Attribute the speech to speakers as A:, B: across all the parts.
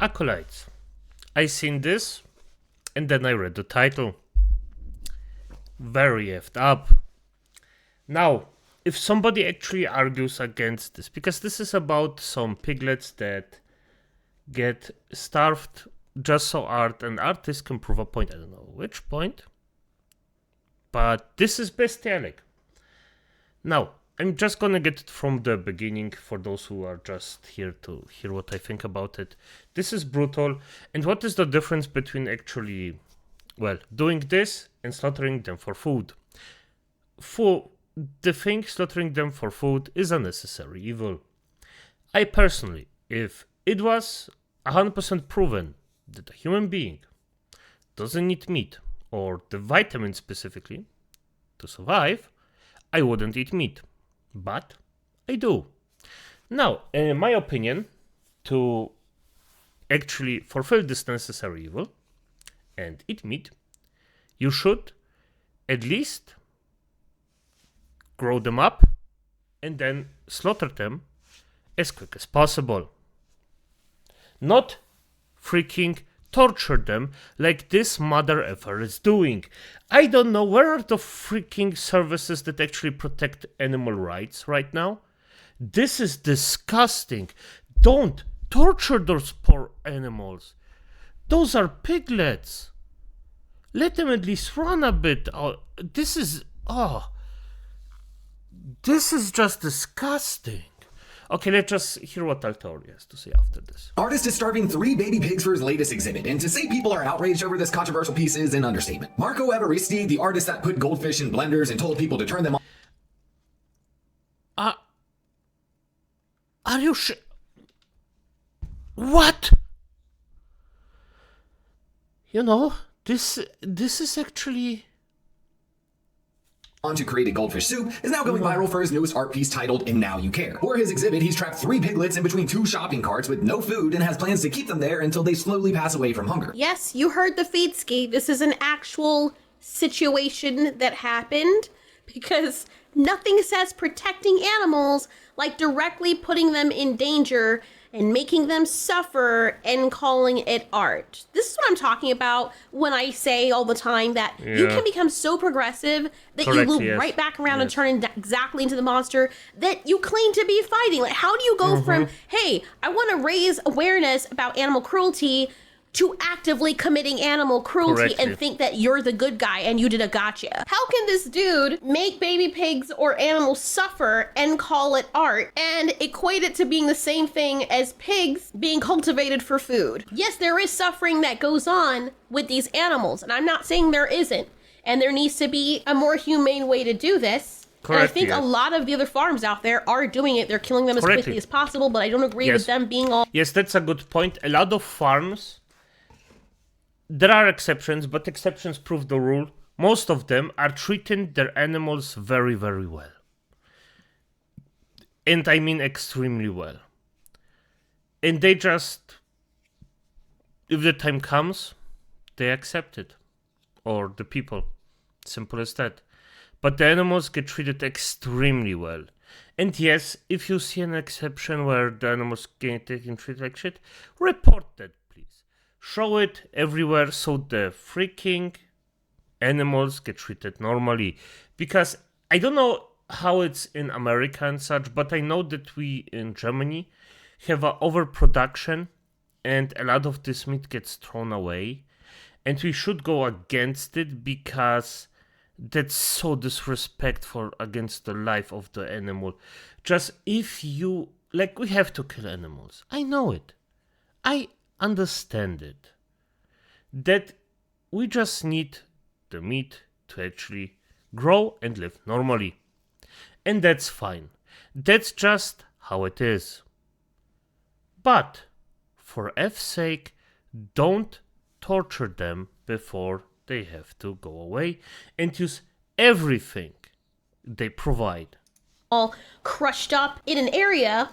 A: Acolytes. I seen this, and then I read the title. Very effed up. Now, if somebody actually argues against this, because this is about some piglets that get starved just so art and artists can prove a point. I don't know which point, but this is bestialic. Now, I'm just gonna get it from the beginning for those who are just here to hear what I think about it. This is brutal, and what is the difference between actually, doing this and slaughtering them for food? For the thing, slaughtering them for food is a necessary evil. I personally, if it was 100% proven that a human being doesn't need meat, or the vitamins specifically, to survive, I wouldn't eat meat. But I do. Now, in my opinion, to actually fulfill this necessary evil and eat meat, you should at least grow them up and then slaughter them as quick as possible. Not freaking torture them like this mother effer is doing. I don't know where are the freaking services that actually protect animal rights right now. This is disgusting. Don't torture those poor animals. Those are piglets. Let them at least run a bit. This is just disgusting. Okay, let's just hear what Altori has to say after this.
B: Artist is starving 3 baby pigs for his latest exhibit, and to say people are outraged over this controversial piece is an understatement. Marco Evaristi, the artist that put goldfish in blenders and told people to turn them on.
A: Are you sure? What? You know, this is actually...
B: On to create a goldfish soup is now going viral for his newest art piece titled And Now You Care. For his exhibit, he's trapped 3 piglets in between 2 shopping carts with no food and has plans to keep them there until they slowly pass away from hunger.
C: Yes, you heard the feedski. This is an actual situation that happened because nothing says protecting animals like directly putting them in danger and making them suffer and calling it art. This is what I'm talking about when I say all the time that you can become so progressive that you loop right back around and turn exactly into the monster that you claim to be fighting. Like, how do you go from, hey, I want to raise awareness about animal cruelty to actively committing animal cruelty and think that you're the good guy and you did a gotcha? How can this dude make baby pigs or animals suffer and call it art and equate it to being the same thing as pigs being cultivated for food? Yes, there is suffering that goes on with these animals, and I'm not saying there isn't. And there needs to be a more humane way to do this. And I think a lot of the other farms out there are doing it. They're killing them as quickly as possible, but I don't agree with them being all...
A: Yes, that's a good point. A lot of farms... There are exceptions, but exceptions prove the rule. Most of them are treating their animals very, very well. And I mean extremely well. And they just, if the time comes, they accept it. Or the people. Simple as that. But the animals get treated extremely well. And yes, if you see an exception where the animals get treated like shit, report that. Show it everywhere so the freaking animals get treated normally. Because I don't know how it's in America and such, but I know that we in Germany have an overproduction and a lot of this meat gets thrown away. And we should go against it because that's so disrespectful against the life of the animal. Just if you, like, we have to kill animals. I know it. I understand it, that we just need the meat to actually grow and live normally, and that's fine. That's just how it is. But for F's sake, don't torture them before they have to go away and use everything they provide.
C: All crushed up in an area.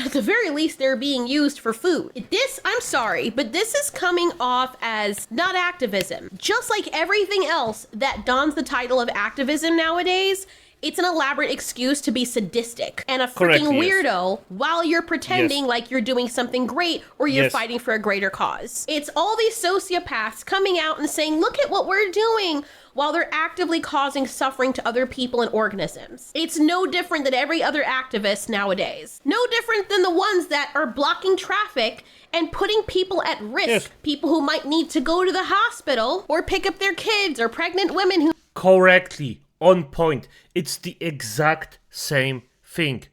C: At the very least, they're being used for food. This, I'm sorry, but this is coming off as not activism. Just like everything else that dons the title of activism nowadays, It's an elaborate excuse to be sadistic and a
A: Correct,
C: freaking
A: yes.
C: weirdo while you're pretending
A: Yes.
C: like you're doing something great or you're
A: Yes.
C: fighting for a greater cause. It's all these sociopaths coming out and saying, look at what we're doing, while they're actively causing suffering to other people and organisms. It's no different than every other activist nowadays. No different than the ones that are blocking traffic and putting people at risk.
A: Yes.
C: People who might need to go to the hospital or pick up their kids, or pregnant women who...
A: Correctly, on point. It's the exact same thing.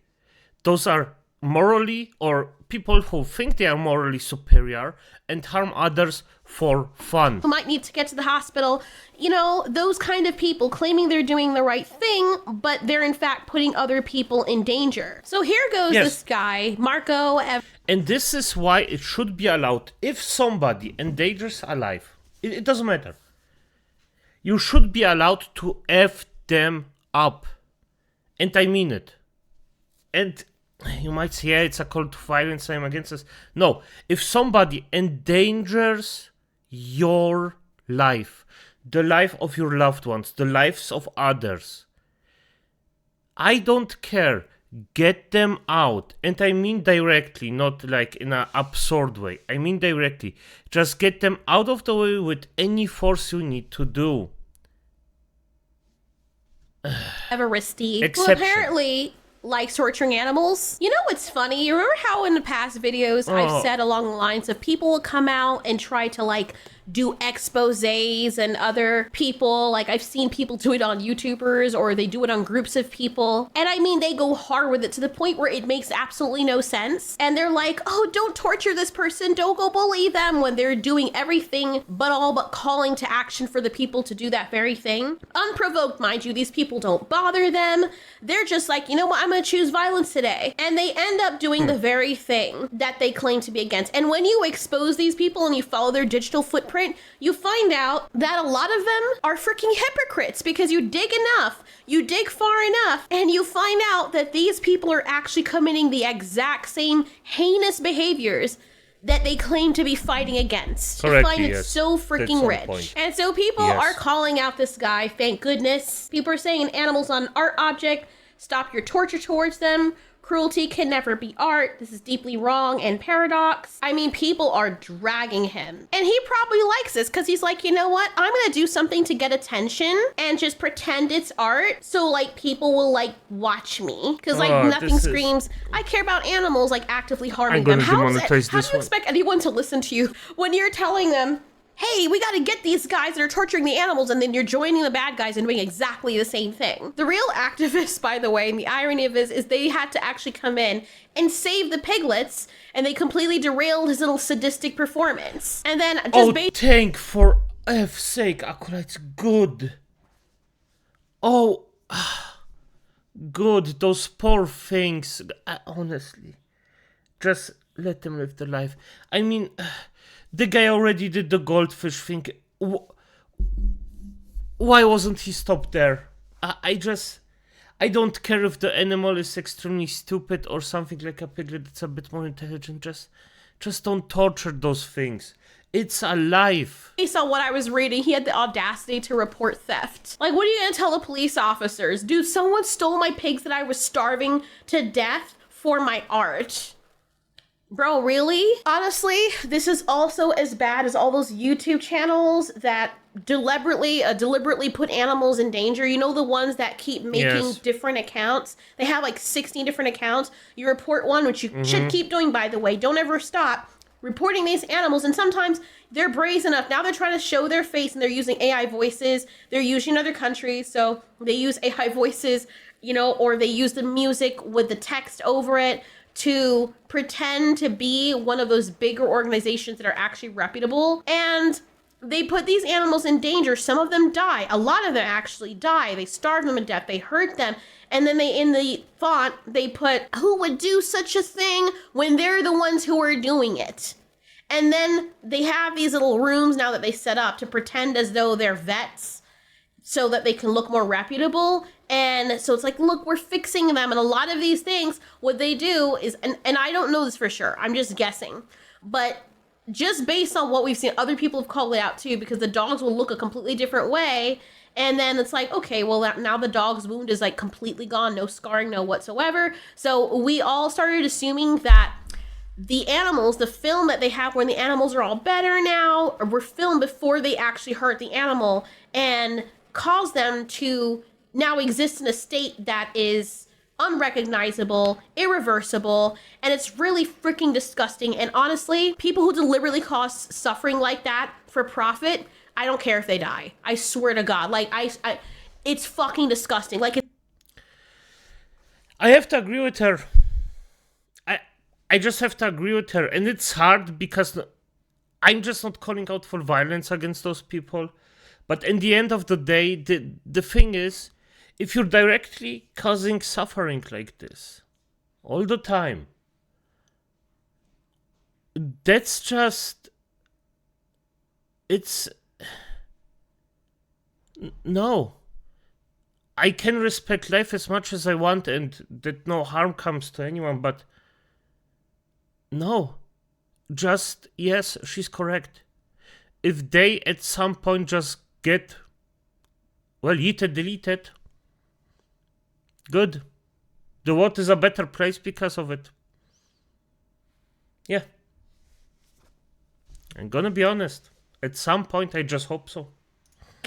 A: Those are morally, or people who think they are morally superior and harm others for fun.
C: who might need to get to the hospital, you know, those kind of people claiming they're doing the right thing, but they're in fact putting other people in danger. So here goes
A: Yes.
C: this guy, Marco.
A: And this is why it should be allowed. If somebody endangers a life, it doesn't matter. You should be allowed to F them up. And I mean it. And you might say, yeah, it's a call to violence, I'm against this. No, if somebody endangers your life, the life of your loved ones, the lives of others, I don't care. Get them out. And I mean directly, not like in an absurd way. I mean directly. Just get them out of the way with any force you need to do.
C: Evaristi, who
A: Exception.
C: apparently likes torturing animals. You know what's funny? You remember how in the past videos I've said along the lines of people will come out and try to like do exposés, and other people, like I've seen people do it on YouTubers, or they do it on groups of people. And I mean, they go hard with it to the point where it makes absolutely no sense. And they're like, oh, don't torture this person, don't go bully them, when they're doing everything but all but calling to action for the people to do that very thing. Unprovoked, mind you, these people don't bother them. They're just like, you know what, I'm gonna choose violence today. And they end up doing the very thing that they claim to be against. And when you expose these people and you follow their digital footprint, you find out that a lot of them are freaking hypocrites, because you dig enough, you dig far enough, and you find out that these people are actually committing the exact same heinous behaviors that they claim to be fighting against. I
A: Correctly,
C: find it
A: yes.
C: so
A: That's
C: freaking
A: on
C: rich.
A: point.
C: And so people
A: Yes.
C: are calling out this guy, thank goodness. People are saying animals on art object, stop your torture towards them. Cruelty can never be art. This is deeply wrong and paradox. I mean, people are dragging him. And he probably likes this because he's like, you know what? I'm going to do something to get attention and just pretend it's art. So like people will like watch me. Because like nothing
A: this is-
C: screams, I care about animals, like actively harming
A: I'm
C: them.
A: gonna
C: How
A: demonetize
C: do
A: this
C: you
A: one.
C: expect anyone to listen to you when you're telling them, hey, we got to get these guys that are torturing the animals, and then you're joining the bad guys and doing exactly the same thing? The real activists, by the way, and the irony of this is they had to actually come in and save the piglets, and they completely derailed his little sadistic performance. And then just
A: Oh, thank for F's sake, Akula, it's good. Oh, good, those poor things. Honestly, just let them live their life. I mean, the guy already did the goldfish thing. Why wasn't he stopped there? I don't care if the animal is extremely stupid or something like a piglet that's a bit more intelligent. Just don't torture those things. It's alive.
C: based on what I was reading, he had the audacity to report theft. Like, what are you gonna tell the police officers? Dude, someone stole my pigs that I was starving to death for my art. Bro, really? Honestly, this is also as bad as all those YouTube channels that deliberately put animals in danger. You know, the ones that keep making
A: Yes.
C: different accounts? They have like 16 different accounts. You report one, which you should keep doing, by the way. Don't ever stop reporting these animals. And sometimes they're brazen enough. Now they're trying to show their face, and they're using AI voices. They're using other countries, so they use AI voices, you know, or they use the music with the text over it to pretend to be one of those bigger organizations that are actually reputable. And they put these animals in danger. Some of them die. A lot of them actually die. They starve them to death. They hurt them. And then they, in the font, they put, who would do such a thing when they're the ones who are doing it? And then they have these little rooms now that they set up to pretend as though they're vets so that they can look more reputable. And so it's like, look, we're fixing them. And a lot of these things, what they do is, and I don't know this for sure, I'm just guessing, but just based on what we've seen, other people have called it out too, because the dogs will look a completely different way. And then it's like, okay, well, now the dog's wound is like completely gone, no scarring, no whatsoever. So we all started assuming that the animals, the film that they have when the animals are all better now, were filmed before they actually hurt the animal and cause them to now exist in a state that is unrecognizable, irreversible, and it's really freaking disgusting. And honestly, people who deliberately cause suffering like that for profit, I don't care if they die. I swear to God, like it's fucking disgusting. Like
A: I have to agree with her. I just have to agree with her, and it's hard because I'm just not calling out for violence against those people. But in the end of the day, the thing is, if you're directly causing suffering like this all the time, that's just, it's, no. I can respect life as much as I want and that no harm comes to anyone, but no. Just, yes, she's correct. If they at some point just get, well, yeeted, deleted, good. The world is a better place because of it. Yeah. I'm gonna be honest. At some point, I just hope so.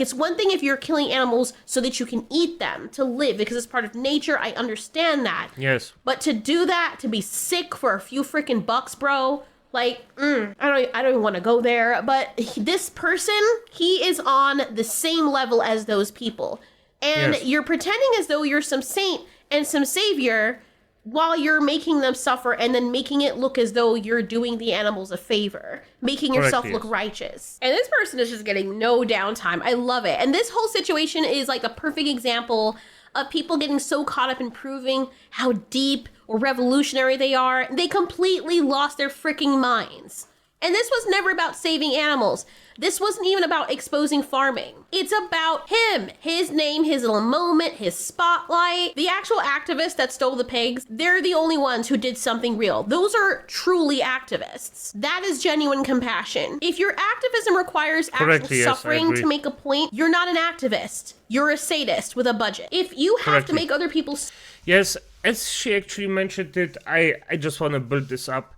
C: it's one thing if you're killing animals so that you can eat them to live because it's part of nature. I understand that.
A: Yes.
C: But to do that, to be sick for a few freaking bucks, bro, like, I don't even want to go there. But this person, he is on the same level as those people. And
A: Yes.
C: you're pretending as though you're some saint and some savior while you're making them suffer and then making it look as though you're doing the animals a favor, making yourself
A: Correct,
C: look
A: yes.
C: righteous. And this person is just getting no downtime. I love it. And this whole situation is like a perfect example of people getting so caught up in proving how deep or revolutionary they are. They completely lost their freaking minds. And this was never about saving animals. This wasn't even about exposing farming. It's about him, his name, his little moment, his spotlight. The actual activists that stole the pigs, they're the only ones who did something real. Those are truly activists. That is genuine compassion. If your activism requires
A: Correct,
C: actual
A: yes, I
C: suffering
A: agree.
C: to make a point, you're not an activist. You're a sadist with a budget. If you have to
A: Correctly.
C: make other people
A: Yes, as she actually mentioned it, I just want to build this up.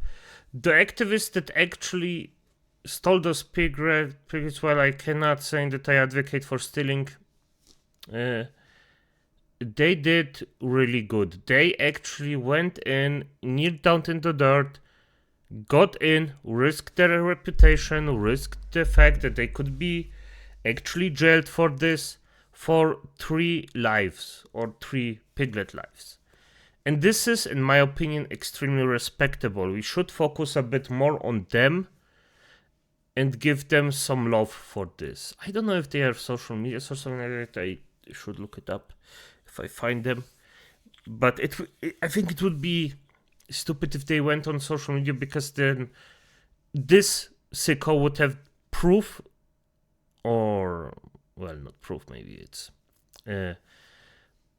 A: The activists that actually stole those piglets, well, I cannot say that I advocate for stealing. They did really good. They actually went in, kneeled down in the dirt, got in, risked their reputation, risked the fact that they could be actually jailed for this, for 3 lives or 3 piglet lives. And this is, in my opinion, extremely respectable. We should focus a bit more on them and give them some love for this. I don't know if they have social media or something like that. I should look it up if I find them. But I think it would be stupid if they went on social media, because then this sicko would have proof, or, well, not proof, maybe it's...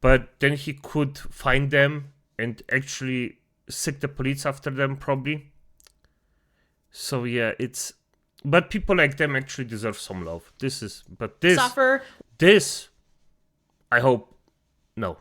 A: but then he could find them and actually sick the police after them, probably. So yeah, it's... But people like them actually deserve some love.
C: suffer,
A: This, I hope, no.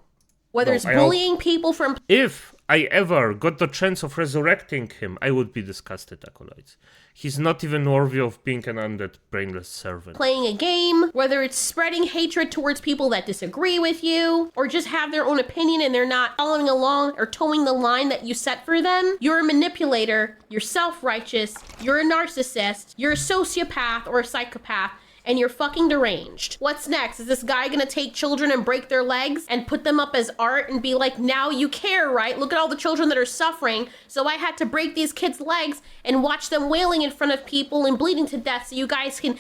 C: whether
A: No,
C: it's
A: I hope-
C: bullying people from
A: If I ever got the chance of resurrecting him, I would be disgusted, acolytes. He's not even worthy of being an undead, brainless servant.
C: playing a game, whether it's spreading hatred towards people that disagree with you, or just have their own opinion and they're not following along or towing the line that you set for them, you're a manipulator, you're self-righteous, you're a narcissist, you're a sociopath or a psychopath, and you're fucking deranged. What's next? Is this guy gonna take children and break their legs and put them up as art and be like, now you care, right? Look at all the children that are suffering, so I had to break these kids' legs and watch them wailing in front of people and bleeding to death so you guys can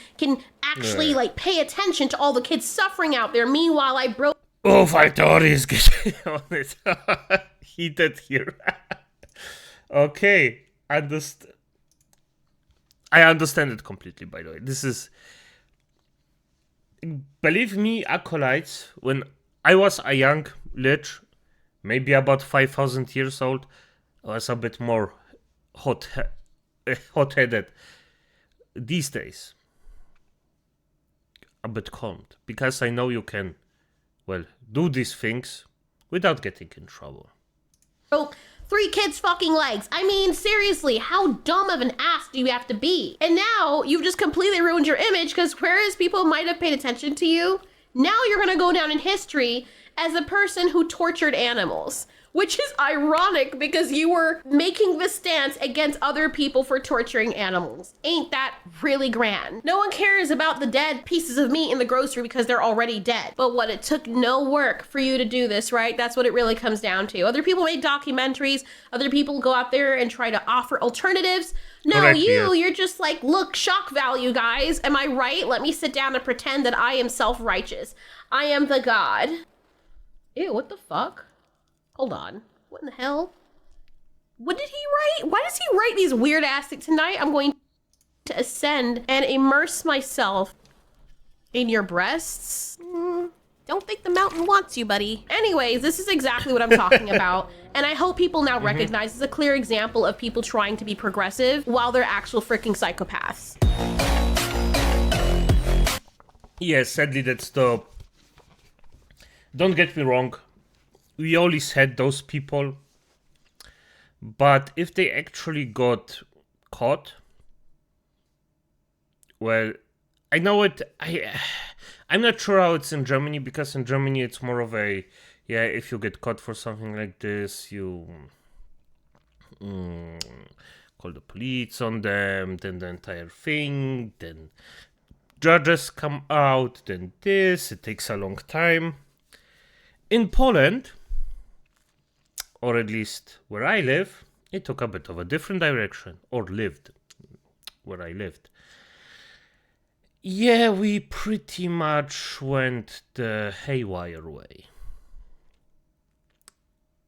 C: actually
A: Yeah.
C: like pay attention to all the kids suffering out there. Meanwhile, I broke
A: Oh, Valtori is getting on it. Heated here. Okay, I understand it completely, by the way. This is... Believe me, acolytes, when I was a young lich, maybe about 5,000 years old, I was a bit more hot-headed. These days, a bit calmed. Because I know you can, well, do these things without getting in trouble.
C: Oh, 3 kids' fucking legs. I mean, seriously, how dumb of an ass do you have to be? And now you've just completely ruined your image because whereas people might have paid attention to you, now you're gonna go down in history as a person who tortured animals. Which is ironic because you were making the stance against other people for torturing animals. Ain't that really grand? No one cares about the dead pieces of meat in the grocery because they're already dead. But what, it took no work for you to do this, right? That's what it really comes down to. Other people make documentaries. Other people go out there and try to offer alternatives. No,
A: Correct, yes.
C: you're just like, look, shock value, guys. Am I right? Let me sit down and pretend that I am self-righteous. I am the god. Ew, what the fuck? Hold on. What in the hell? What did he write? Why does he write these weird ass things? Tonight I'm going to ascend and immerse myself in your breasts. Don't think the mountain wants you, buddy. Anyways, this is exactly what I'm talking about. And I hope people now recognize this is a clear example of people trying to be progressive while they're actual freaking psychopaths.
A: Yes, sadly that's the... Don't get me wrong. We always had those people, but if they actually got caught, well, I know it. I'm not sure how it's in Germany, because in Germany it's more of a, yeah, if you get caught for something like this, you call the police on them, then the entire thing, then judges come out, then this. It takes a long time. In Poland, or at least where I live, it took a bit of a different direction, or lived where I lived. Yeah, we pretty much went the haywire way.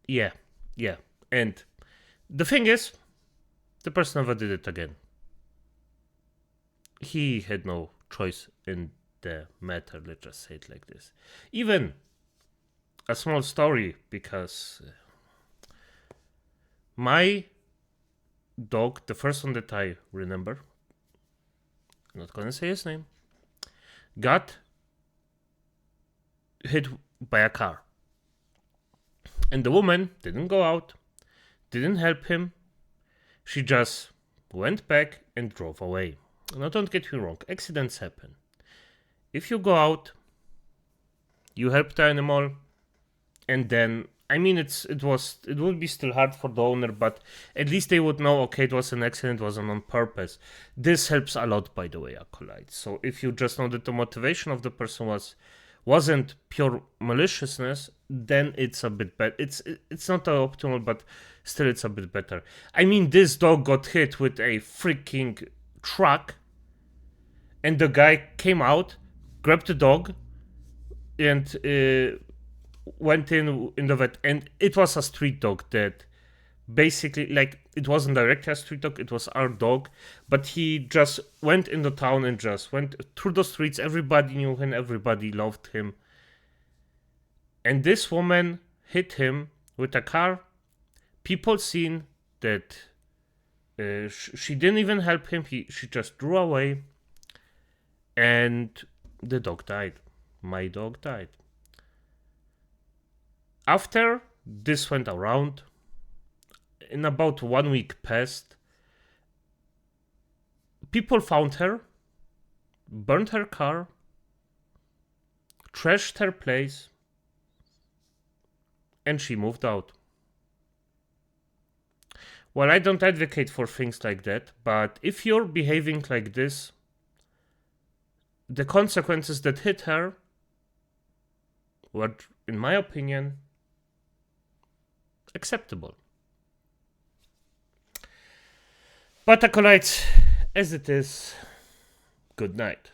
A: Yeah. And the thing is, the person never did it again. He had no choice in the matter, let's just say it like this. Even a small story, because my dog, the first one that I remember, I'm not gonna say his name, got hit by a car. And the woman didn't go out, didn't help him. She just went back and drove away. Now don't get me wrong, accidents happen. If you go out, you help the animal, and then, I mean, it would be still hard for the owner, but at least they would know, okay, it was an accident, it wasn't on purpose. This helps a lot, by the way, Acolyte. So if you just know that the motivation of the person wasn't pure maliciousness, then it's a bit better. It's not optimal, but still it's a bit better. I mean, this dog got hit with a freaking truck, and the guy came out, grabbed the dog, and went in the vet, and it was a street dog that basically, like, it wasn't directly a street dog, it was our dog, but he just went in the town and just went through the streets. Everybody knew him, everybody loved him, and this woman hit him with a car. People seen that she didn't even help him, she just drew away, and the dog died. My dog died. After this went around, in about 1 week passed, people found her, burned her car, trashed her place, and she moved out. Well, I don't advocate for things like that, but if you're behaving like this, the consequences that hit her were, in my opinion, acceptable. But Acolytes, as it is, good night.